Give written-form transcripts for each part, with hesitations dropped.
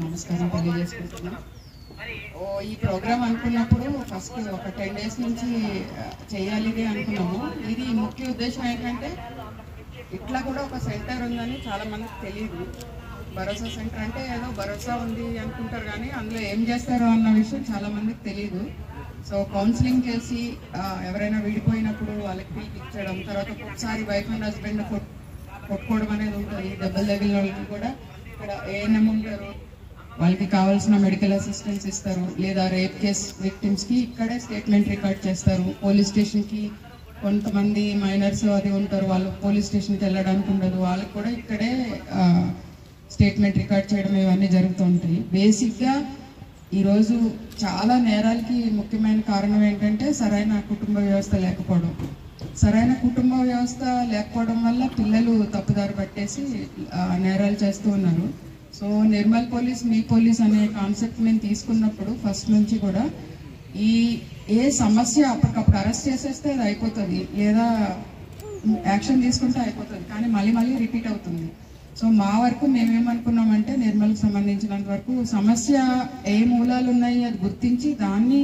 నమస్కారం తెలియజేసుకుంటున్నాను. ఈ ప్రోగ్రామ్ అనుకున్నప్పుడు ఫస్ట్ ఒక 10 days నుంచి చేయాలి అనుకున్నాము. ఇది ముఖ్య ఉద్దేశం ఏంటంటే ఇట్లా కూడా ఒక సెంటర్ ఉందని చాలా మందికి తెలియదు. భరోసా సెంటర్ అంటే ఏదో భరోసా ఉంది అనుకుంటారు, కానీ అందులో ఏం చేస్తారో అన్న విషయం చాలా మందికి తెలియదు. సో కౌన్సిలింగ్ చేసి ఎవరైనా విడిపోయినప్పుడు వాళ్ళకి పీక్ ఇచ్చడం, తర్వాత ఒకసారి వైఫ్ అండ్ హస్బెండ్ కొట్టుకోవడం అనేది ఉంటుంది. దెబ్బలు తగిలిన వాళ్ళకి కూడా ఇక్కడ ఏఎన్ఎం ఉంటారు, వాళ్ళకి కావాల్సిన మెడికల్ అసిస్టెన్స్ ఇస్తారు. లేదా రేప్ కేస్ విక్టిమ్స్కి ఇక్కడే స్టేట్మెంట్ రికార్డ్ చేస్తారు. పోలీస్ స్టేషన్కి కొంతమంది మైనర్స్ అది ఉంటారు, వాళ్ళు పోలీస్ స్టేషన్కి వెళ్ళడానికి ఉండదు, వాళ్ళకి కూడా ఇక్కడే స్టేట్మెంట్ రికార్డ్ చేయడం ఇవన్నీ జరుగుతూ ఉంటాయి. బేసిక్గా ఈరోజు చాలా నేరాలకి ముఖ్యమైన కారణం ఏంటంటే సరైన కుటుంబ వ్యవస్థ లేకపోవడం. సరైన కుటుంబ వ్యవస్థ లేకపోవడం వల్ల పిల్లలు తప్పుదారి పట్టేసి నేరాలు చేస్తూ ఉన్నారు. సో నిర్మల్ పోలీస్ మీ పోలీస్ అనే కాన్సెప్ట్ మేము తీసుకున్నప్పుడు ఫస్ట్ నుంచి కూడా ఏ సమస్య అప్పటికప్పుడు అరెస్ట్ చేసేస్తే అది అయిపోతుంది, లేదా యాక్షన్ తీసుకుంటే అయిపోతుంది, కానీ మళ్ళీ రిపీట్ అవుతుంది. సో మా వరకు మేమేమనుకున్నామంటే నిర్మల్కి సంబంధించినంత వరకు సమస్య ఏ మూలాలు ఉన్నాయి అది గుర్తించి దాన్ని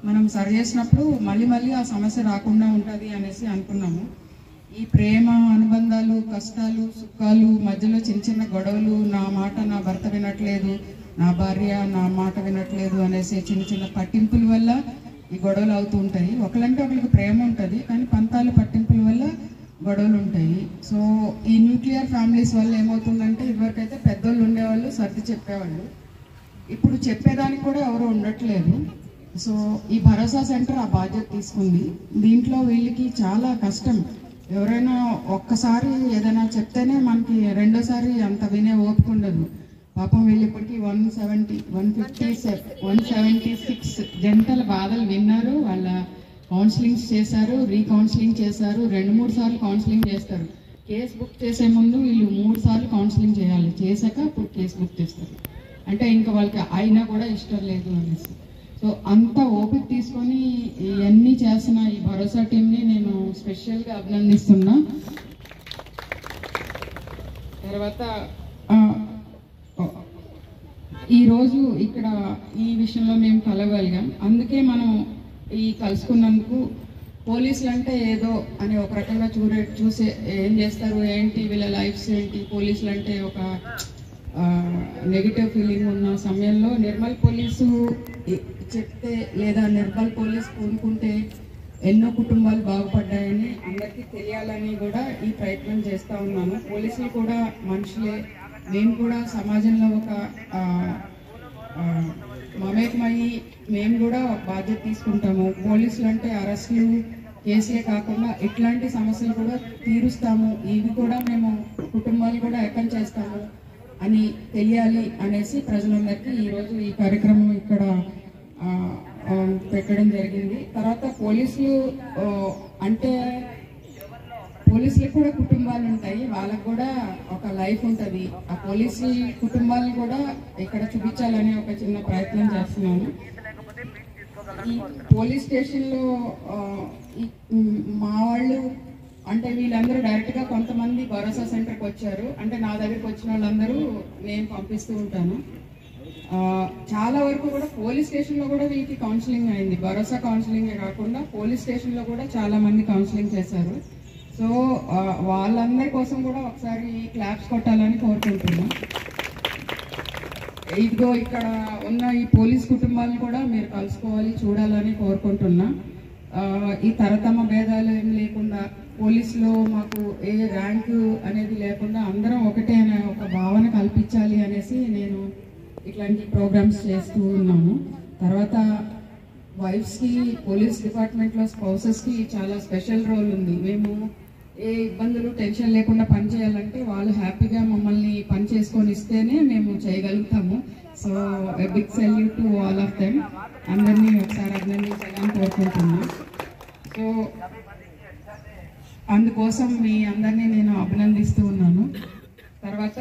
మనం సరి చేసినప్పుడు మళ్ళీ ఆ సమస్య రాకుండా ఉంటుంది అనేసి అనుకున్నాము. ఈ ప్రేమ అనుబంధాలు, కష్టాలు, సుఖాలు మధ్యలో చిన్న గొడవలు, నా మాట నా భర్త వినట్లేదు, నా భార్య నా మాట వినట్లేదు అనేసి చిన్న పట్టింపుల వల్ల ఈ గొడవలు అవుతూ ఉంటాయి. ఒకళ్ళంటే ఒకరికి ప్రేమ ఉంటుంది, కానీ పంతాలు పట్టింపుల వల్ల గొడవలు ఉంటాయి. సో ఈ న్యూక్లియర్ ఫ్యామిలీస్ వల్ల ఏమవుతుందంటే ఇదివరకైతే పెద్దోళ్ళు ఉండేవాళ్ళు, సర్ది చెప్పేవాళ్ళు, ఇప్పుడు చెప్పేదానికి కూడా ఎవరు ఉండట్లేదు. సో ఈ భరోసా సెంటర్ ఆ బాధ్యత తీసుకుంది. దీంట్లో వీళ్ళకి చాలా కష్టం. ఎవరైనా ఒక్కసారి ఏదైనా చెప్తేనే మనకి రెండోసారి అంత వినే ఓపిక ఉండదు. పాపం వీళ్ళు ఇప్పటికీ 176 జంటల బాధలు విన్నారు. వాళ్ళ కౌన్సిలింగ్స్ చేశారు, రీకౌన్సిలింగ్ చేశారు, 2-3 సార్లు కౌన్సిలింగ్ చేస్తారు. కేసు బుక్ చేసే ముందు వీళ్ళు 3 సార్లు కౌన్సిలింగ్ చేయాలి, చేశాక ఇప్పుడు కేసు బుక్ చేస్తారు. అంటే ఇంకా వాళ్ళకి అయినా కూడా ఇష్టం లేదు అనేసి. సో అంత ఓపిక తీసుకొని ఇవన్నీ చేసిన ఈ భరోసా టీంని నేను స్పెషల్గా అభినందిస్తున్నా. తర్వాత ఈరోజు ఇక్కడ ఈ విషయంలో మేము కలవగలిగాం. అందుకే మనం ఈ కలుసుకున్నందుకు పోలీసులు అంటే ఏదో అని ఒక రకంగా చూసే ఏం చేస్తారు ఏంటి వీళ్ళ లైఫ్స్ ఏంటి, పోలీసులు అంటే ఒక నెగిటివ్ ఫీలింగ్ ఉన్న సమయంలో నిర్మల్ పోలీసు చెప్తే లేదా నిర్మల్ పోలీస్ పూనుకుంటే ఎన్నో కుటుంబాలు బాగుపడ్డాయని అందరికీ తెలియాలని కూడా ఈ ప్రయత్నం చేస్తూ ఉన్నాను. పోలీసులు కూడా మనుషులే, మేము కూడా సమాజంలో ఒక మమేకమయ్యి మేము కూడా బాధ్యత తీసుకుంటాము. పోలీసులు అంటే అరెస్టులు కేసులే కాకుండా ఇట్లాంటి సమస్యలు కూడా తీరుస్తాము, ఇవి కూడా మేము కుటుంబాలు కూడా ఏకం చేస్తాము అని తెలియాలి అనేసి ప్రజలందరికీ ఈరోజు ఈ కార్యక్రమం ఇక్కడ పెట్టడం జరిగింది. తర్వాత పోలీసులు అంటే పోలీసులకు కూడా కుటుంబాలు ఉంటాయి, వాళ్ళకు కూడా ఒక లైఫ్ ఉంటుంది. ఆ పోలీసు కుటుంబాలను కూడా ఇక్కడ చూపించాలని ఒక చిన్న ప్రయత్నం చేస్తున్నాను. ఈ పోలీస్ స్టేషన్లో మా వాళ్ళు అంటే వీళ్ళందరూ డైరెక్ట్గా కొంతమంది భరోసా సెంటర్కి వచ్చారు. అంటే నా దగ్గరికి వచ్చిన వాళ్ళందరూ నేను పంపిస్తూ ఉంటాను. చాలా వరకు కూడా పోలీస్ స్టేషన్లో కూడా వీళ్ళకి కౌన్సిలింగ్ అయింది. భరోసా కౌన్సిలింగే కాకుండా పోలీస్ స్టేషన్లో కూడా చాలా మంది కౌన్సిలింగ్ చేశారు. సో వాళ్ళందరి కోసం కూడా ఒకసారి క్లాప్స్ కొట్టాలని కోరుకుంటున్నాం. ఇదిగో ఇక్కడ ఉన్న ఈ పోలీస్ కుటుంబాలను కూడా మీరు కలుసుకోవాలి, చూడాలని కోరుకుంటున్నా. ఈ తరతమ భేదాలు ఏం లేకుండా పోలీసులో మాకు ఏ ర్యాంకు అనేది లేకుండా అందరం ఒకటే అనే ఒక భావన కల్పించాలి అనేసి నేను ఇట్లాంటి ప్రోగ్రామ్స్ చేస్తూ ఉన్నాము. తర్వాత వైఫ్స్కి పోలీస్ డిపార్ట్మెంట్లో స్పౌసెస్కి చాలా స్పెషల్ రోల్ ఉంది. మేము ఏ ఇబ్బందులు టెన్షన్ లేకుండా పని చేయాలంటే వాళ్ళు హ్యాపీగా మమ్మల్ని పని చేసుకొని ఇస్తేనే మేము చేయగలుగుతాము. So big salute to all of them. అందరినీ ఒకసారి అభినందించాలని కోరుకుంటున్నాను. సో అందుకోసం మీ అందరినీ నేను అభినందిస్తూ ఉన్నాను. తర్వాత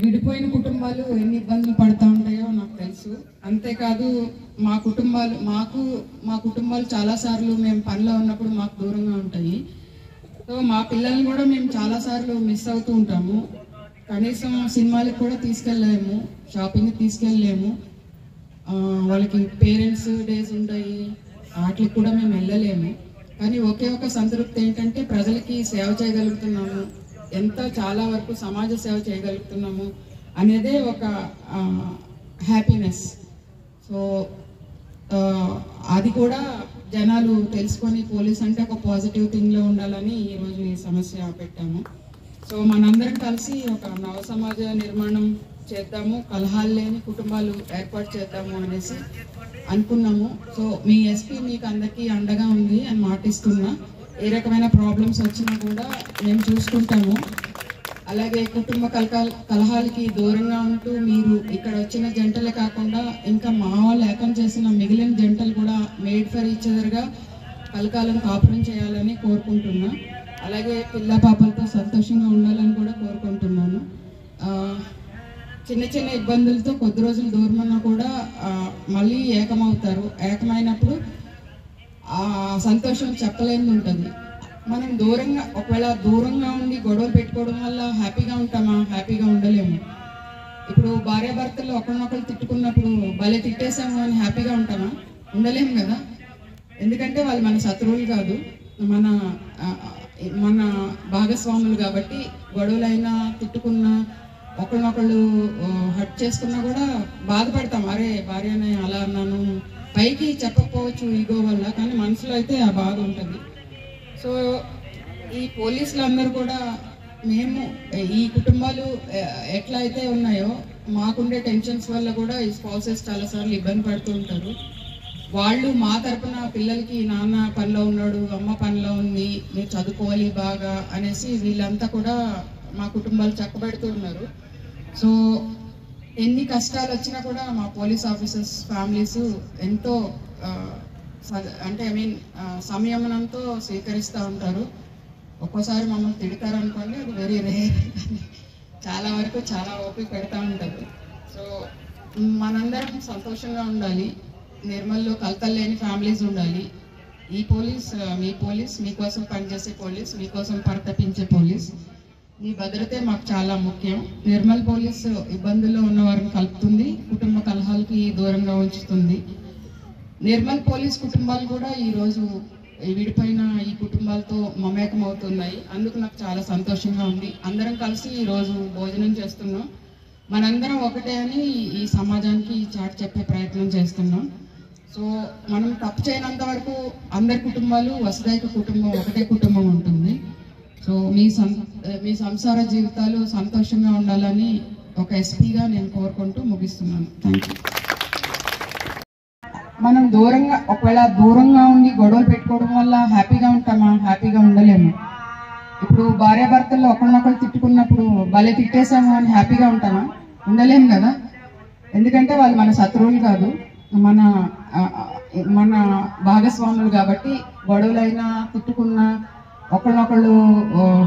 విడిపోయిన కుటుంబాలు ఎన్ని ఇబ్బందులు పడుతూ ఉంటాయో నాకు తెలుసు. అంతేకాదు మా కుటుంబాలు చాలాసార్లు మేము పనిలో ఉన్నప్పుడు మాకు దూరంగా ఉంటాయి. సో మా పిల్లల్ని కూడా మేము చాలాసార్లు మిస్ అవుతూ ఉంటాము. కనీసం సినిమాలకు కూడా తీసుకెళ్ళలేము, షాపింగ్కి తీసుకెళ్ళలేము, వాళ్ళకి పేరెంట్స్ డేస్ ఉంటాయి, వాటికి కూడా మేము వెళ్ళలేము. కానీ ఒకే ఒక సంతృప్తి ఏంటంటే ప్రజలకి సేవ చేయగలుగుతున్నాము, చాలా వరకు సమాజ సేవ చేయగలుగుతున్నాము అనేదే ఒక హ్యాపీనెస్. సో అది కూడా జనాలు తెలుసుకొని పోలీస్ అంటే ఒక పాజిటివ్ థింగ్లో ఉండాలని ఈరోజు ఈ సమస్య పెట్టాము. సో మనందరం కలిసి ఒక నవ సమాజ నిర్మాణం చేద్దాము, కలహాలు లేని కుటుంబాలు ఏర్పాటు చేద్దాము అనేసి అనుకున్నాము. సో మీ ఎస్పీ మీకు అందరికీ అండగా ఉంది అని మాటిస్తున్నా. ఏ రకమైన ప్రాబ్లమ్స్ వచ్చినా కూడా మేము చూసుకుంటాము. అలాగే కుటుంబ కలహాలకి దూరంగా ఉంటూ మీరు ఇక్కడ వచ్చిన జంటలే కాకుండా ఇంకా మా వాళ్ళు ఏకం చేసిన మిగిలిన జంటలు కూడా మేడ్ ఫర్ ఈచ్ అదర్గా కలకాలం కాపురం చేయాలని కోరుకుంటున్నా. అలాగే పిల్ల పాపలతో సంతోషంగా ఉండాలని కూడా కోరుకుంటున్నాను. చిన్న చిన్న ఇబ్బందులతో కొద్ది రోజులు దూరమన్నా కూడా మళ్ళీ ఏకమవుతారు. ఏకమైనప్పుడు ఆ సంతోషం చెప్పలేని ఉంటుంది. మనం ఒకవేళ దూరంగా ఉండి గొడవలు పెట్టుకోవడం వల్ల హ్యాపీగా ఉంటామా? హ్యాపీగా ఉండలేము. ఇప్పుడు భార్యాభర్తలు ఒకరినొకరు తిట్టుకున్నప్పుడు భలే తిట్టేసాము అని హ్యాపీగా ఉంటామా? ఉండలేము కదా. ఎందుకంటే వాళ్ళు మన శత్రువులు కాదు, మన భాగస్వాములు. కాబట్టి గొడవలైనా తిట్టుకున్నా ఒకరినొకళ్ళు హర్ట్ చేసుకున్నా కూడా బాధపడతాం. అరే భార్యనే అలా అన్నాను, పైకి చెప్పకపోవచ్చు ఈగో వల్ల, కానీ మనసులో అయితే ఆ బాధ ఉంటుంది. సో ఈ పోలీసులు అందరూ కూడా మేము ఈ కుటుంబాలు ఎట్లా అయితే ఉన్నాయో మాకుండే టెన్షన్స్ వల్ల కూడా ఈ స్పౌసెస్ చాలాసార్లు ఇబ్బంది పడుతూ ఉంటారు. వాళ్ళు మా తరపున పిల్లలకి నాన్న పనిలో ఉన్నాడు, అమ్మ పనిలో ఉంది, మీరు చదువుకోవాలి బాగా అనేసి వీళ్ళంతా కూడా మా కుటుంబాలు చక్కబెడుతూ ఉన్నారు. సో ఎన్ని కష్టాలు వచ్చినా కూడా మా పోలీస్ ఆఫీసర్స్ ఫ్యామిలీస్ ఎంతో సంయమనంతో స్వీకరిస్తూ ఉంటారు. ఒక్కోసారి మమ్మల్ని తిడతారు అనుకోండి, అది వెరీ రేర్. చాలా వరకు చాలా ఓపిక పెడతా ఉంటారు. సో మనందరం సంతోషంగా ఉండాలి. నిర్మల్లో కలతలు లేని ఫ్యామిలీస్ ఉండాలి. ఈ పోలీస్ మీ పోలీస్, మీకోసం పనిచేసే పోలీస్, మీకోసం పరితపించే పోలీస్. మీ భద్రతే మాకు చాలా ముఖ్యం. నిర్మల్ పోలీస్ ఇబ్బందుల్లో ఉన్న వారిని కలుపుతుంది, కుటుంబ కలహాలకి దూరంగా ఉంచుతుంది. నిర్మల్ పోలీస్ కుటుంబాలు కూడా ఈరోజు విడిపోయిన ఈ కుటుంబాలతో మమేకం అవుతున్నాయి. అందుకు నాకు చాలా సంతోషంగా ఉంది. అందరం కలిసి ఈరోజు భోజనం చేస్తున్నాం. మనందరం ఒకటే అని ఈ సమాజానికి చాటి చెప్పే ప్రయత్నం చేస్తున్నాం. సో మనం తప్పు చేయనంత వరకు అందరి కుటుంబాలు వసుదైక కుటుంబం, ఒకటే కుటుంబం ఉంటుంది. సో మీ సంసార జీవితాలు సంతోషంగా ఉండాలని ఒక ఎస్పీగా నేను కోరుకుంటూ ముగిస్తున్నాను. Thank you. మనం ఒకవేళ దూరంగా ఉండి గొడవలు పెట్టుకోవడం వల్ల హ్యాపీగా ఉంటామా? హ్యాపీగా ఉండలేము. ఇప్పుడు భార్యాభర్తల్లో ఒకరినొకరు తిట్టుకున్నప్పుడు భలే తిట్టేసాము అని హ్యాపీగా ఉంటామా? ఉండలేము కదా. ఎందుకంటే వాళ్ళు మన శత్రువులు కాదు, మన భాగస్వాములు. కాబట్టి గొడవలైనా తిట్టుకున్నా ఒకరినొకళ్ళు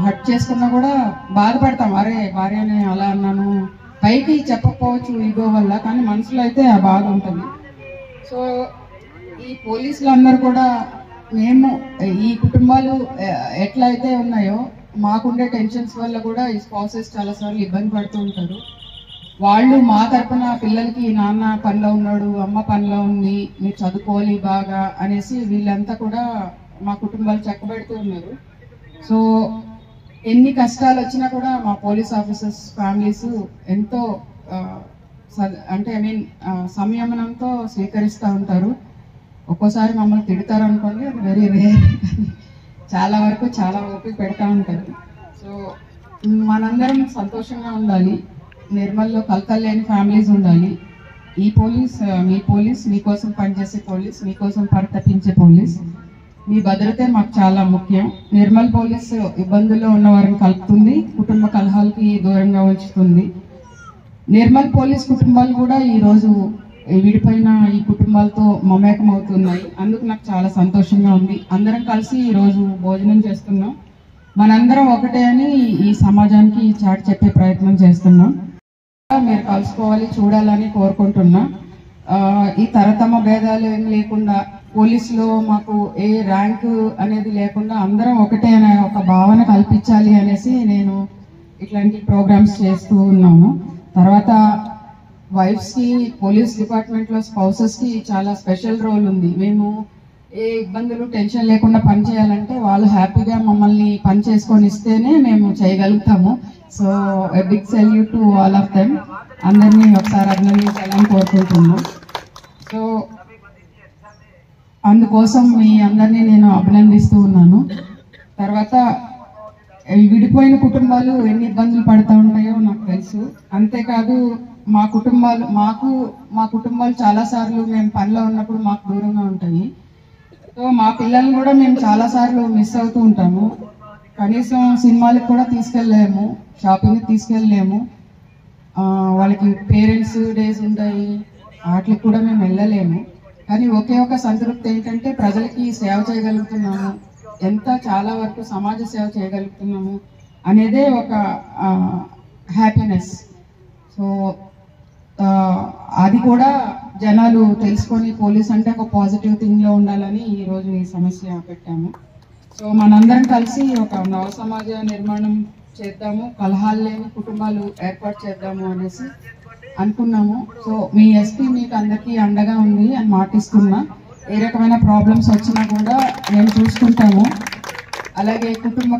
హర్ట్ చేసుకున్నా కూడా బాధపడతాం. అరే భార్యనే అలా అన్నాను, పైకి చెప్పకపోవచ్చు ఈగో వల్ల, కానీ మనసులో అయితే ఆ బాధ ఉంటుంది. సో ఈ పోలీసులు అందరూ కూడా మేము ఈ కుటుంబాలు ఎట్లయితే ఉన్నాయో మాకుండే టెన్షన్స్ వల్ల కూడా ఈ స్పౌసెస్ చాలాసార్లు ఇబ్బంది పడుతూ ఉంటారు. వాళ్ళు మా తరపున పిల్లలకి నాన్న పనిలో ఉన్నాడు, అమ్మ పనిలో ఉంది, మీరు చదువుకోవాలి బాగా అనేసి వీళ్ళంతా కూడా మా కుటుంబాలు చక్కబెడుతూ ఉన్నారు. సో ఎన్ని కష్టాలు వచ్చినా కూడా మా పోలీస్ ఆఫీసర్స్ ఫ్యామిలీస్ ఎంతో సంయమనంతో స్వీకరిస్తూ ఉంటారు. ఒక్కోసారి మమ్మల్ని తిడతారు అనుకోండి, అది వెరీ రేర్. చాలా వరకు చాలా ఓపిక పెడతా ఉంటారు. సో మనందరం సంతోషంగా ఉండాలి. నిర్మల్లో కలతలు లేని ఫ్యామిలీస్ ఉండాలి. ఈ పోలీస్ మీ పోలీస్, మీకోసం పనిచేసే పోలీస్, మీకోసం పరితపించే పోలీస్. మీ భద్రతే మాకు చాలా ముఖ్యం. నిర్మల్ పోలీస్ ఇబ్బందుల్లో ఉన్న వారిని కలుపుతుంది, కుటుంబ కలహాలకి దూరంగా ఉంచుతుంది. నిర్మల్ పోలీస్ కుటుంబాలు కూడా ఈరోజు విడిపోయిన ఈ కుటుంబాలతో మమేకం అవుతున్నాయి. అందుకు నాకు చాలా సంతోషంగా ఉంది. అందరం కలిసి ఈరోజు భోజనం చేస్తున్నాం. మనందరం ఒకటే అని ఈ సమాజానికి చాటి చెప్పే ప్రయత్నం చేస్తున్నాం. మీరు కలుసుకోవాలి, చూడాలని కోరుకుంటున్నా. ఈ తరతమ భేదాలు ఏం లేకుండా పోలీసులో మాకు ఏ ర్యాంకు అనేది లేకుండా అందరం ఒకటే అనే ఒక భావన కల్పించాలి అనేసి నేను ఇట్లాంటి ప్రోగ్రామ్స్ చేస్తూ ఉన్నాము. తర్వాత వైఫ్స్కి పోలీస్ డిపార్ట్మెంట్లో స్పౌసెస్కి చాలా స్పెషల్ రోల్ ఉంది. మేము ఏ ఇబ్బందులు టెన్షన్ లేకుండా పని చేయాలంటే వాళ్ళు హ్యాపీగా మమ్మల్ని పని చేసుకొని ఇస్తేనే మేము చేయగలుగుతాము. So a big salute to all of them. అందరినీ ఒకసారి అభినందించాలని కోరుకుంటున్నాం. సో అందుకోసం మీ అందరినీ నేను అభినందిస్తూ ఉన్నాను. తర్వాత విడిపోయిన కుటుంబాలు ఎన్ని ఇబ్బందులు పడుతూ ఉంటాయో నాకు తెలుసు. అంతేకాదు మా కుటుంబాలు చాలాసార్లు మేము పనిలో ఉన్నప్పుడు మాకు దూరంగా ఉంటాయి. సో మా పిల్లల్ని కూడా మేము చాలాసార్లు మిస్ అవుతూ ఉంటాము. కనీసం సినిమాలకు కూడా తీసుకెళ్ళలేము, షాపింగ్కి తీసుకెళ్ళలేము, వాళ్ళకి పేరెంట్స్ డేస్ ఉంటాయి, వాటికి కూడా మేము వెళ్ళలేము. కానీ ఒకే ఒక సంతృప్తి ఏంటంటే ప్రజలకి సేవ చేయగలుగుతున్నాము, చాలా వరకు సమాజ సేవ చేయగలుగుతున్నాము అనేదే ఒక హ్యాపీనెస్. సో అది కూడా జనాలు తెలుసుకొని పోలీస్ అంటే ఒక పాజిటివ్ థింగ్లో ఉండాలని ఈరోజు ఈ సమస్య పెట్టాము. సో మనందరం కలిసి ఒక నవ సమాజ నిర్మాణం చేద్దాము, కలహాలు లేని కుటుంబాలు ఏర్పాటు చేద్దాము అనేసి అనుకున్నాము. సో మీ ఎస్పీ మీకు అందరికీ అండగా ఉంది అని మాటిస్తున్నా. ఏ రకమైన ప్రాబ్లమ్స్ వచ్చినా కూడా మేము చూసుకుంటాము. అలాగే కుటుంబ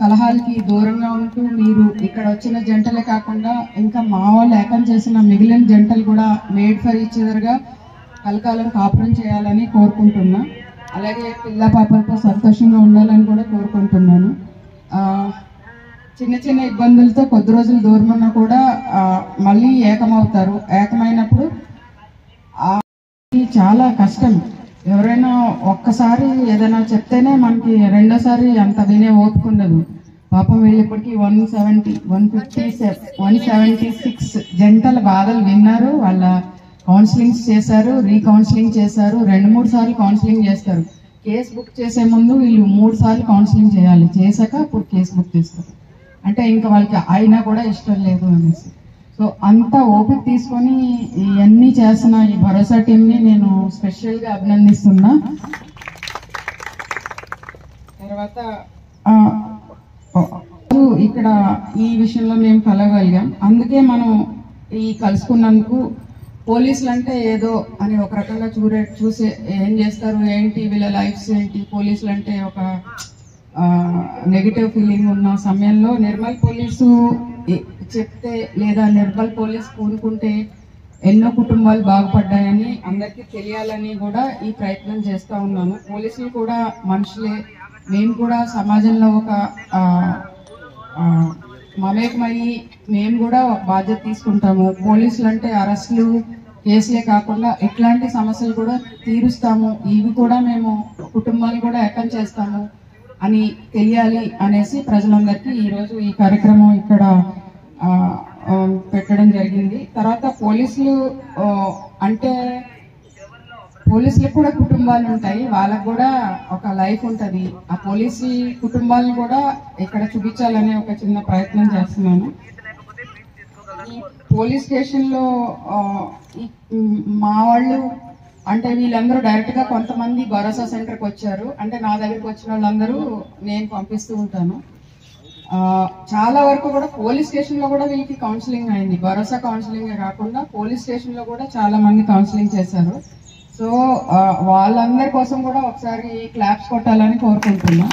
కలహాలకి దూరంగా ఉంటూ మీరు ఇక్కడ వచ్చిన జంటలే కాకుండా ఇంకా మా వాళ్ళు ఏకం చేసిన మిగిలిన జంటలు కూడా మేడ్ ఫర్ ఈచ్ అదర్గా కలకాలం కాపురం చేయాలని కోరుకుంటున్నా. అలాగే పిల్ల పాపలతో సంతోషంగా ఉండాలని కూడా కోరుకుంటున్నాను. చిన్న చిన్న ఇబ్బందులతో కొద్ది రోజులు దూరం ఉన్నా కూడా మళ్ళీ ఏకమవుతారు. ఏకమైనప్పుడు చాలా కష్టం. ఎవరైనా ఒక్కసారి ఏదైనా చెప్తేనే మనకి రెండోసారి అంత వినే ఓపిక ఉండదు. పాపం వీళ్ళప్పటికీ 176 జంటల బాధలు విన్నారు. వాళ్ళ కౌన్సిలింగ్స్ చేశారు, రీకౌన్సిలింగ్ చేశారు, 2-3 సార్లు కౌన్సిలింగ్ చేస్తారు. కేసు బుక్ చేసే ముందు వీళ్ళు 3 సార్లు కౌన్సిలింగ్ చేయాలి, చేశాక అప్పుడు కేసు బుక్ చేస్తారు. అంటే ఇంకా వాళ్ళకి అయినా కూడా ఇష్టం లేదు అనేసి. సో అంత ఓపిక తీసుకొని ఇవన్నీ చేస్తున్న ఈ భరోసా టీంని నేను స్పెషల్గా అభినందిస్తున్నా. తర్వాత ఇక్కడ ఈ విషయంలో మేము కలగలిగాం. అందుకే మనం ఈ కలుసుకున్నందుకు పోలీసులు అంటే ఏదో అని ఒక రకంగా చూసే ఏం చేస్తారు ఏంటి వీళ్ళ లైఫ్స్ ఏంటి, పోలీసులు అంటే ఒక నెగిటివ్ ఫీలింగ్ ఉన్న సమయంలో నిర్మల్ పోలీసు చెప్తే లేదా నిర్మల్ పోలీస్ పూనుకుంటే ఎన్నో కుటుంబాలు బాగుపడ్డాయని అందరికీ తెలియాలని కూడా ఈ ప్రయత్నం చేస్తూ ఉన్నాను. పోలీసులు కూడా మనుషులే, మేము కూడా సమాజంలో ఒక మమేకమయ్యి మేము కూడా బాధ్యత తీసుకుంటాము. పోలీసులు అంటే అరెస్టులు కేసులే కాకుండా ఇట్లాంటి సమస్యలు కూడా తీరుస్తాము, ఇవి కూడా మేము కుటుంబాలు కూడా ఏకం చేస్తాము అని తెలియాలి అనేసి ప్రజలందరికీ ఈరోజు ఈ కార్యక్రమం ఇక్కడ పెట్టడం జరిగింది. తర్వాత పోలీసులు అంటే పోలీసులకు కూడా కుటుంబాలు ఉంటాయి, వాళ్ళకు కూడా ఒక లైఫ్ ఉంటుంది. ఆ పోలీసు కుటుంబాలను కూడా ఇక్కడ చూపించాలనే ఒక చిన్న ప్రయత్నం చేస్తున్నాను. ఈ పోలీస్ స్టేషన్లో మా వాళ్ళు అంటే వీళ్ళందరూ డైరెక్ట్గా కొంతమంది భరోసా సెంటర్కి వచ్చారు. అంటే నా దగ్గరికి వచ్చిన వాళ్ళందరూ నేను పంపిస్తూ ఉంటాను. చాలా వరకు కూడా పోలీస్ స్టేషన్లో కూడా వీళ్ళకి కౌన్సిలింగ్ అయింది. భరోసా కౌన్సిలింగ్ కాకుండా పోలీస్ స్టేషన్లో కూడా చాలా మంది కౌన్సిలింగ్ చేశారు. సో వాళ్ళందరి కోసం కూడా ఒకసారి క్లాప్స్ కొట్టాలని కోరుకుంటున్నా.